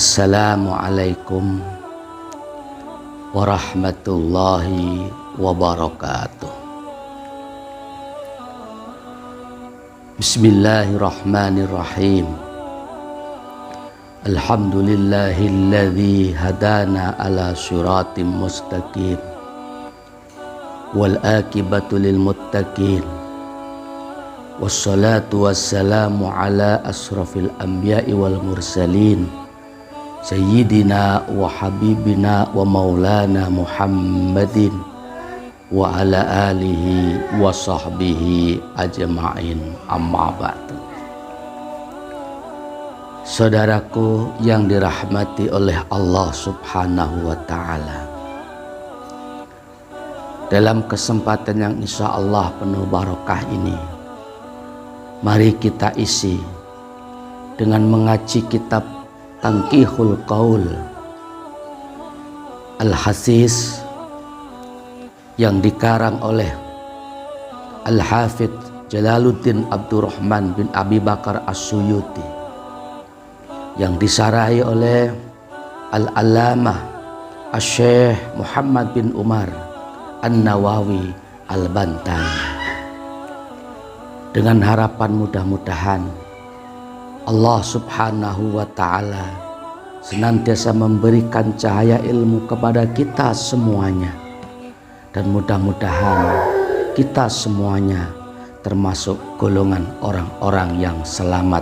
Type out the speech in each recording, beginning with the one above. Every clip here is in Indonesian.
Assalamualaikum warahmatullahi wabarakatuh. Bismillahirrahmanirrahim. Alhamdulillahilladzi hadana ala siratim mustaqim wal akibatu lil muttaqin. Wassalatu wassalamu ala asrafil anbiya'i wal mursalin Sayyidina wa habibina wa maulana Muhammadin wa ala alihi wa sahbihi ajma'in, amma ba'du. Saudaraku yang dirahmati oleh Allah subhanahu wa ta'ala, dalam kesempatan yang insya Allah penuh barakah ini, mari kita isi dengan mengaji kitab Tanqihul Qaul Al-Hasis yang dikarang oleh Al-Hafidh Jalaluddin Abdurrahman bin Abi Bakar As-Suyuti, yang disarahi oleh Al-Allamah Asy-Syaikh Muhammad bin Umar An-Nawawi Al-Bantani, dengan harapan mudah-mudahan Allah subhanahu wa ta'ala senantiasa memberikan cahaya ilmu kepada kita semuanya, dan mudah-mudahan kita semuanya termasuk golongan orang-orang yang selamat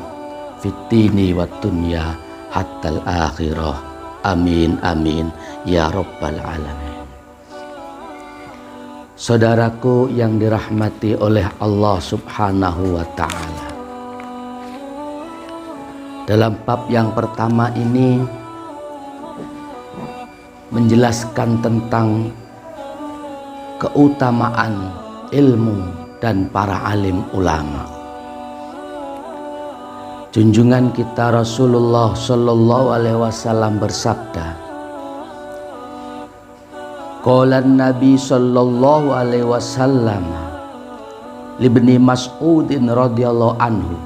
fitini wa dunya hattal akhirah. Amin amin ya rabbal alamin. Saudaraku yang dirahmati oleh Allah subhanahu wa ta'ala, dalam bab yang pertama ini menjelaskan tentang keutamaan ilmu dan para alim ulama. Junjungan kita Rasulullah Shallallahu Alaihi Wasallam bersabda, qala Nabi Shallallahu Alaihi Wasallam libni Mas'udin radhiyallahu anhu,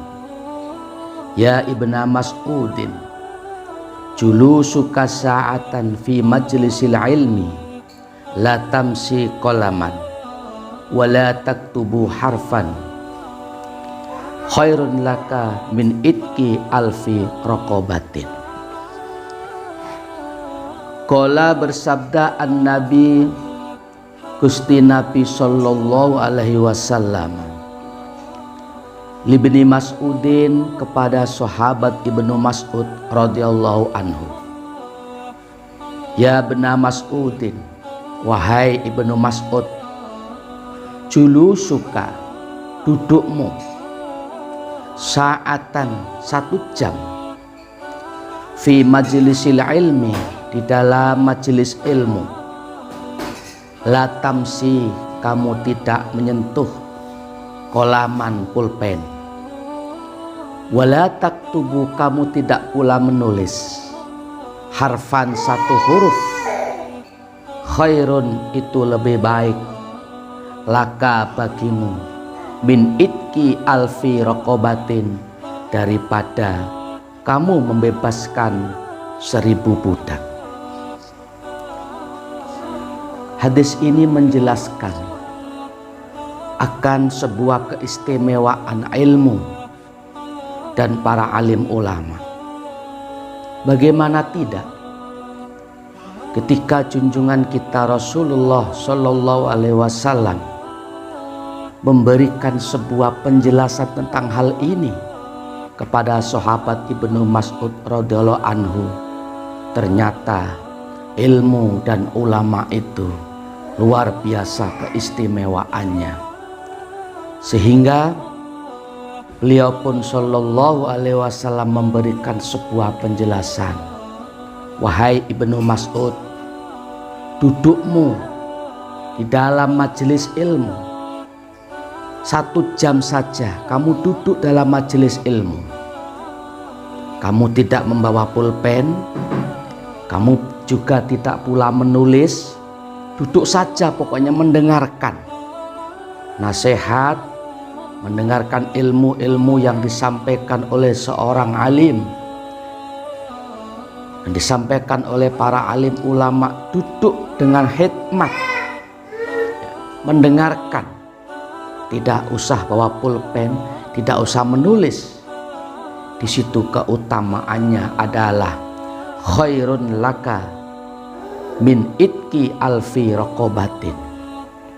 ya ibna Mas'udin, julusuka sa'atan fi majlisil ilmi la tamsi qalaman wa la taktubu harfan khairun laka min itki alfi raqabatin. Qala bersabda an-Nabi Gusti Nabi Sallallahu Alaihi Wasallam libni Mas'udin, kepada sahabat Ibnu Mas'ud radhiyallahu anhu, ya bena Mas'udin, wahai Ibnu Mas'ud, julusuka, dudukmu, sa'atan, 1 jam, fi majlisil ilmi, di dalam majelis ilmu, la tamsi, kamu tidak menyentuh kolaman, pulpen, wala taktubu, kamu tidak pula menulis harfan, 1 huruf, khairun, itu lebih baik, laka, bagimu, min itki alfi raqabatin, daripada kamu membebaskan 1000 budak. Hadis ini menjelaskan akan sebuah keistimewaan ilmu dan para alim ulama. Bagaimana tidak, ketika junjungan kita Rasulullah Shallallahu Alaihi Wasallam memberikan sebuah penjelasan tentang hal ini kepada sahabat Ibnu Mas'ud radhiyallahu anhu, ternyata ilmu dan ulama itu luar biasa keistimewaannya, sehingga beliau pun Shallallahu Alaihi Wasallam memberikan sebuah penjelasan, wahai Ibnu Mas'ud, dudukmu di dalam majelis ilmu 1 jam saja, kamu duduk dalam majelis ilmu, kamu tidak membawa pulpen, kamu juga tidak pula menulis, duduk saja pokoknya mendengarkan nasihat, mendengarkan ilmu-ilmu yang disampaikan oleh seorang alim, dan disampaikan oleh para alim ulama, duduk dengan hikmat, mendengarkan, tidak usah bawa pulpen, tidak usah menulis. Di situ keutamaannya adalah khairun laka min itki alfi raqabatin.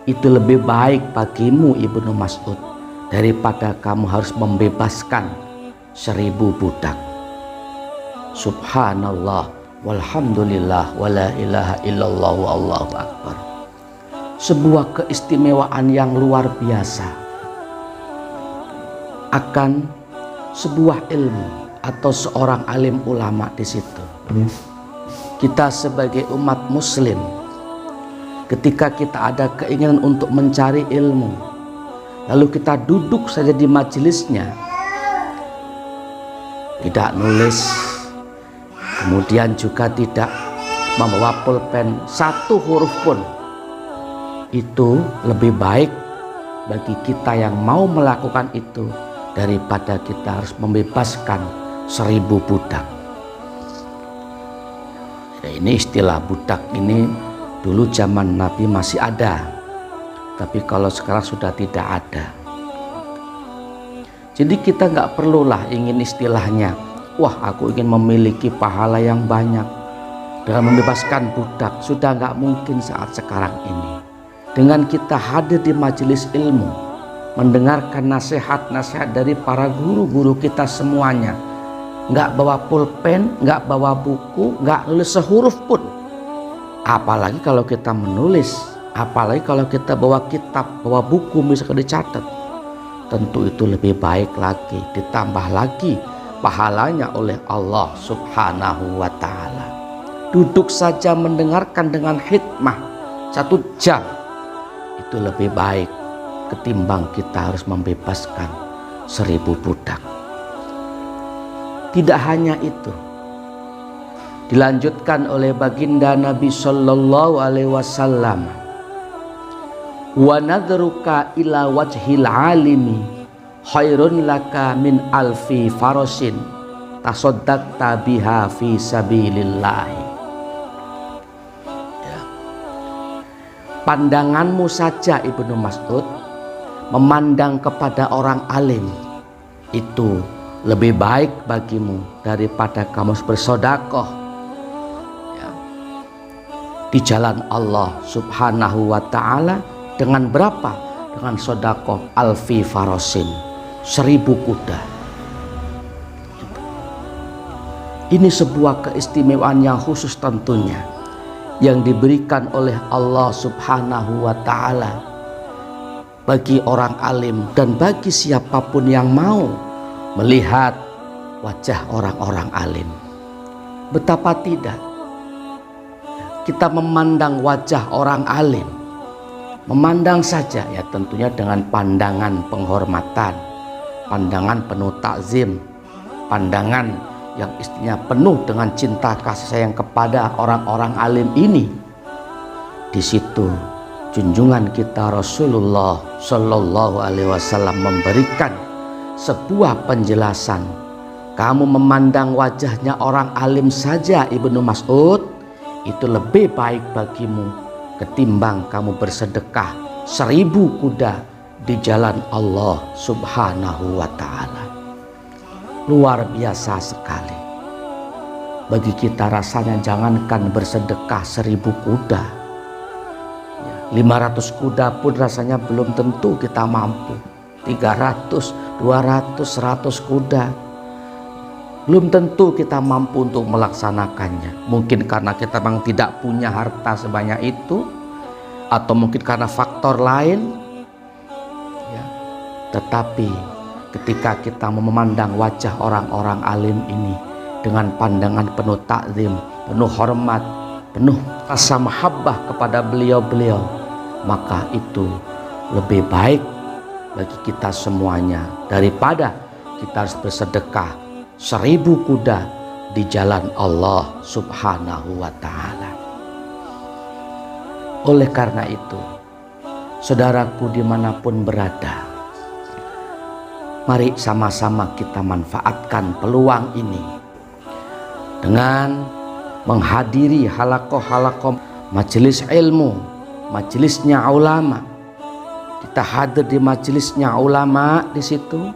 Itu lebih baik bagimu Ibnu Mas'ud daripada kamu harus membebaskan 1000 budak. Subhanallah walhamdulillah wala ilaha illallah wallahu akbar. Sebuah keistimewaan yang luar biasa akan sebuah ilmu atau seorang alim ulama di situ. Kita sebagai umat muslim, ketika kita ada keinginan untuk mencari ilmu, lalu kita duduk saja di majelisnya, tidak nulis, kemudian juga tidak membawa pulpen satu huruf pun, itu lebih baik bagi kita yang mau melakukan itu daripada kita harus membebaskan 1000 budak. Ya, ini istilah budak ini dulu zaman Nabi masih ada, tapi kalau sekarang sudah tidak ada. Jadi kita nggak perlulah ingin istilahnya, wah aku ingin memiliki pahala yang banyak dengan membebaskan budak. Sudah nggak mungkin saat sekarang ini. Dengan kita hadir di majelis ilmu, mendengarkan nasihat-nasihat dari para guru-guru kita semuanya, nggak bawa pulpen, nggak bawa buku, nggak nulis sehuruf pun. Apalagi kalau kita menulis, apalagi kalau kita bawa kitab, bawa buku misalkan dicatat, tentu itu lebih baik lagi, ditambah lagi pahalanya oleh Allah Subhanahu wa ta'ala. Duduk saja mendengarkan dengan hikmah 1 jam, itu lebih baik ketimbang kita harus membebaskan 1000 budak. Tidak hanya itu, dilanjutkan oleh baginda Nabi Sallallahu Alaihi Wasallam, wa nadruka ila wajhil alimi khairun laka min alfi farasin tasaddaqta biha fi sabilillah. Pandanganmu saja Ibnu Mas'ud, memandang kepada orang alim, itu lebih baik bagimu daripada kamu bersedekah di jalan Allah Subhanahu wa ta'ala. Dengan berapa? Dengan sedekah alfi farasin, 1000 kuda. Ini sebuah keistimewaan yang khusus tentunya, yang diberikan oleh Allah Subhanahu wa ta'ala bagi orang alim dan bagi siapapun yang mau melihat wajah orang-orang alim. Betapa tidak kita memandang wajah orang alim, memandang saja ya, tentunya dengan pandangan penghormatan, pandangan penuh takzim, pandangan yang istinya penuh dengan cinta kasih sayang kepada orang-orang alim ini. Di situ junjungan kita Rasulullah Shallallahu Alaihi Wasallam memberikan sebuah penjelasan. Kamu memandang wajahnya orang alim saja Ibnu Mas'ud, itu lebih baik bagimu ketimbang kamu bersedekah 1000 kuda di jalan Allah Subhanahu wa ta'ala. Luar biasa sekali. Bagi kita rasanya jangankan bersedekah 1000 kuda, 500 kuda pun rasanya belum tentu kita mampu. 300, 200, 100 kuda belum tentu kita mampu untuk melaksanakannya. Mungkin karena kita memang tidak punya harta sebanyak itu, atau mungkin karena faktor lain ya. Tetapi ketika kita memandang wajah orang-orang alim ini dengan pandangan penuh takzim, penuh hormat, penuh rasa mahabbah kepada beliau-beliau, maka itu lebih baik bagi kita semuanya daripada kita harus bersedekah 1000 kuda di jalan Allah Subhanahu wa ta'ala. Oleh karena itu, saudaraku dimanapun berada, mari sama-sama kita manfaatkan peluang ini dengan menghadiri halakoh-halakoh majelis ilmu, majelisnya ulama. Kita hadir di majelisnya ulama di situ,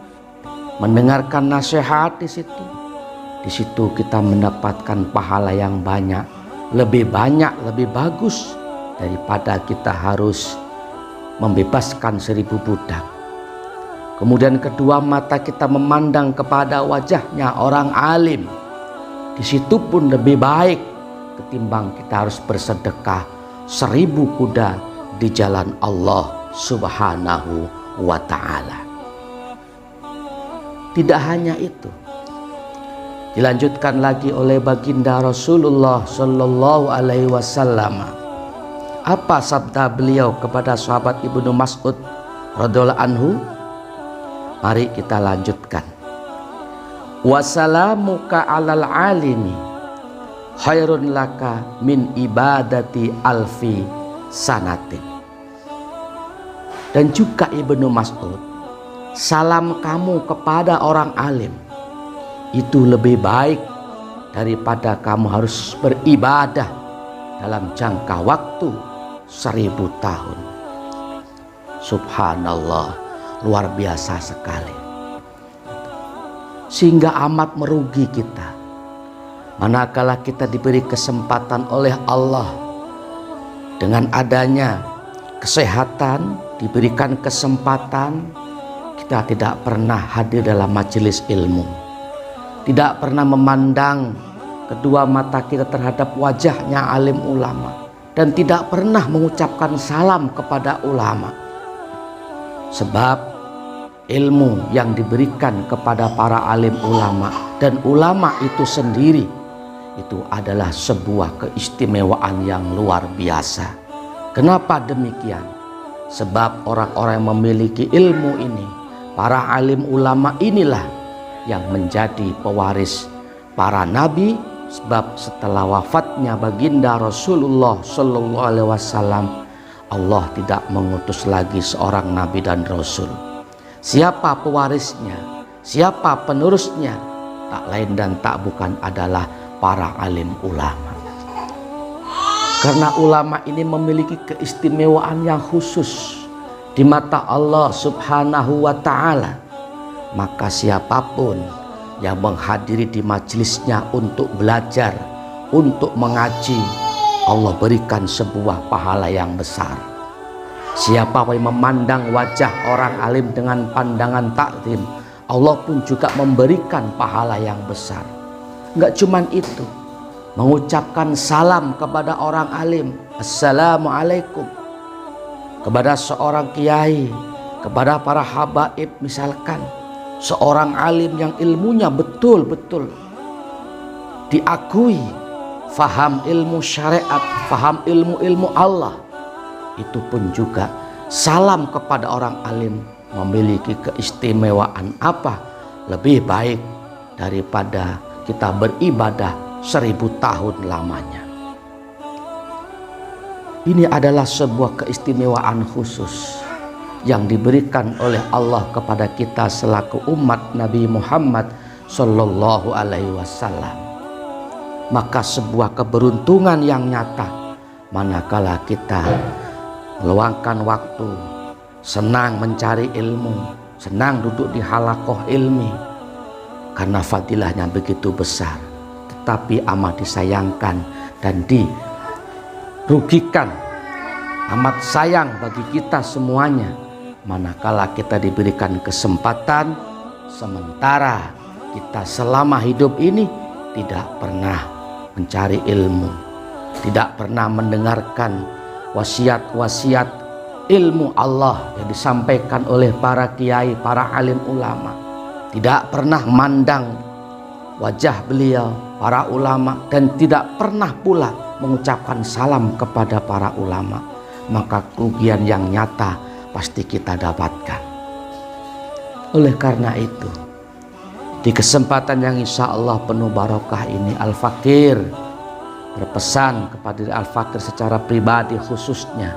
mendengarkan nasihat di situ. Di situ kita mendapatkan pahala yang banyak, lebih bagus daripada kita harus membebaskan 1000 budak. Kemudian kedua mata kita memandang kepada wajahnya orang alim. Di situ pun lebih baik ketimbang kita harus bersedekah 1000 kuda di jalan Allah Subhanahu wa ta'ala. Tidak hanya itu, dilanjutkan lagi oleh baginda Rasulullah Shallallahu Alaihi Wasallam. Apa sabda beliau kepada sahabat Ibnu Mas'ud radhiyallahu anhu? Mari kita lanjutkan. Wasalamuka alal alimi khairun laka min ibadati alfi sanatin. Dan juga Ibnu Mas'ud, salam kamu kepada orang alim itu lebih baik daripada kamu harus beribadah dalam jangka waktu 1000 tahun. Subhanallah, luar biasa sekali. Sehingga amat merugi kita manakala kita diberi kesempatan oleh Allah dengan adanya kesehatan, diberikan kesempatan, kita tidak pernah hadir dalam majelis ilmu, tidak pernah memandang kedua mata kita terhadap wajahnya alim ulama, dan tidak pernah mengucapkan salam kepada ulama. Sebab ilmu yang diberikan kepada para alim ulama dan ulama itu sendiri itu adalah sebuah keistimewaan yang luar biasa. Kenapa demikian? Sebab orang-orang yang memiliki ilmu ini, para alim ulama inilah yang menjadi pewaris para nabi. Sebab setelah wafatnya baginda Rasulullah Shallallahu Alaihi Wasallam, Allah tidak mengutus lagi seorang nabi dan rasul. Siapa pewarisnya, siapa penerusnya? Tak lain dan tak bukan adalah para alim ulama. Karena ulama ini memiliki keistimewaan yang khusus di mata Allah Subhanahu wa ta'ala, maka siapapun yang menghadiri di majelisnya untuk belajar, untuk mengaji, Allah berikan sebuah pahala yang besar. Siapa yang memandang wajah orang alim dengan pandangan takzim, Allah pun juga memberikan pahala yang besar. Enggak cuman itu, mengucapkan salam kepada orang alim, assalamualaikum, kepada seorang kiai, kepada para habaib, misalkan seorang alim yang ilmunya betul-betul diakui, faham ilmu syariat, faham ilmu-ilmu Allah, itu pun juga salam kepada orang alim memiliki keistimewaan apa? Lebih baik daripada kita beribadah 1000 tahun lamanya. Ini adalah sebuah keistimewaan khusus yang diberikan oleh Allah kepada kita selaku umat Nabi Muhammad Sallallahu Alaihi Wasallam. Maka sebuah keberuntungan yang nyata manakala kita meluangkan waktu, senang mencari ilmu, senang duduk di halakoh ilmi, karena fadilahnya begitu besar. Tetapi amat disayangkan dan dirugikan, amat sayang bagi kita semuanya manakala kita diberikan kesempatan sementara kita selama hidup ini tidak pernah mencari ilmu, tidak pernah mendengarkan wasiat-wasiat ilmu Allah yang disampaikan oleh para kiai, para alim ulama, tidak pernah mandang wajah beliau, para ulama, dan tidak pernah pula mengucapkan salam kepada para ulama, maka kerugian yang nyata pasti kita dapatkan. Oleh karena itu, di kesempatan yang insya Allah penuh barokah ini, Al-Fakir berpesan kepada Al-Fakir secara pribadi khususnya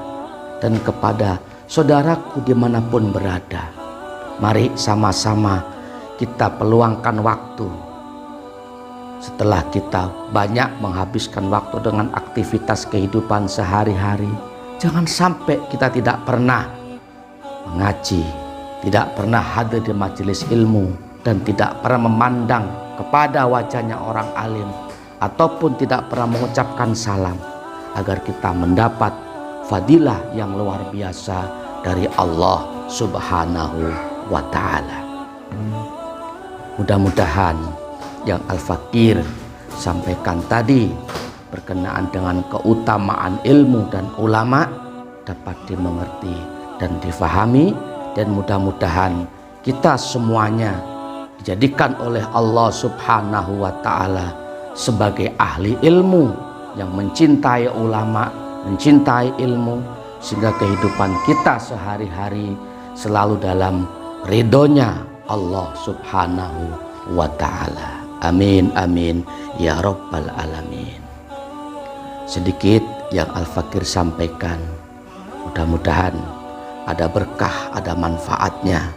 dan kepada saudaraku dimanapun berada. Mari sama-sama kita peluangkan waktu setelah kita banyak menghabiskan waktu dengan aktivitas kehidupan sehari-hari, jangan sampai kita tidak pernah mengaji, tidak pernah hadir di majelis ilmu, dan tidak pernah memandang kepada wajahnya orang alim, ataupun tidak pernah mengucapkan salam, agar kita mendapat fadilah yang luar biasa dari Allah Subhanahu wa ta'ala. Mudah-mudahan yang Al-Fakir sampaikan tadi berkenaan dengan keutamaan ilmu dan ulama dapat dimengerti dan difahami, dan mudah-mudahan kita semuanya dijadikan oleh Allah Subhanahu wa ta'ala sebagai ahli ilmu yang mencintai ulama, mencintai ilmu, sehingga kehidupan kita sehari-hari selalu dalam ridhonya Allah Subhanahu wa ta'ala. Amin amin ya rabbal alamin. Sedikit yang Al-Fakir sampaikan, mudah-mudahan ada berkah, ada manfaatnya.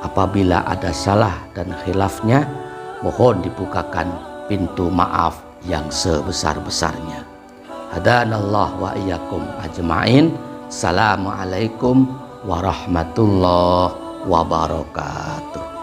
Apabila ada salah dan khilafnya, mohon dibukakan pintu maaf yang sebesar-besarnya. Hadanallah wa iyyakum ajmain. Assalamualaikum warahmatullahi wabarakatuh.